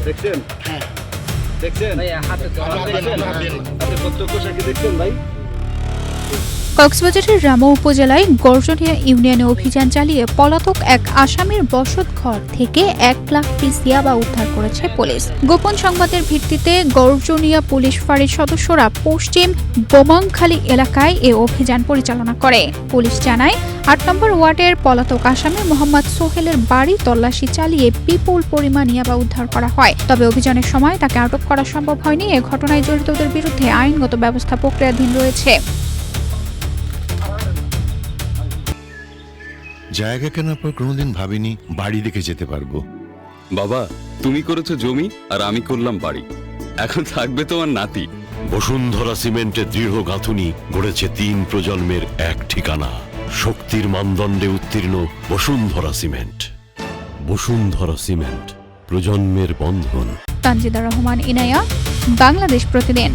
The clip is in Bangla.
দেখছেন? দেখছেন? আপনি প্রত্যক্ষ সাক্ষী দেখছেন ভাই? কক্সবাজারের রামু উপজেলায় গর্জনিয়া ইউনিয়নে অভিযান চালিয়ে পলাতক এক আসামির বসতঘর থেকে 1 লাখ পিস ইয়াবা উদ্ধার করেছে পুলিশ। গোপন সংবাদের ভিত্তিতে গর্জনিয়া পুলিশ ফাঁড়ির সদস্যরা পশ্চিম বোমাংখালী এলাকায় এ অভিযান পরিচালনা করে। পুলিশ জানায় 8 নম্বর ওয়ার্ডের পলাতক আসামি মোহাম্মদ সোহেলের বাড়ি তল্লাশি চালিয়ে বিপুল পরিমাণ ইয়াবা উদ্ধার করা হয়। তবে অভিযানের সময় তাকে আটক করা সম্ভব হয়নি। এ ঘটনায় জড়িতদের বিরুদ্ধে আইনগত ব্যবস্থা প্রক্রিয়াধীন রয়েছে। জায়গা কেনার পর কোনোদিন ভাবিনি বাড়ি দেখে যেতে পারবো। বাবা, তুমি করেছো জমি আর আমি করলাম বাড়ি। এখন থাকবে তোমার নাতি। বসুন্ধরা সিমেন্টের দৃঢ় গাঁথুনি গড়েছে 3 প্রজন্মের এক ঠিকানা। শক্তির মানদণ্ডে উত্তীর্ণ বসুন্ধরা সিমেন্ট। বসুন্ধরা সিমেন্ট, প্রজন্মের বন্ধন। তানজিদা রহমান ইনায়া, বাংলাদেশ প্রতিদিন।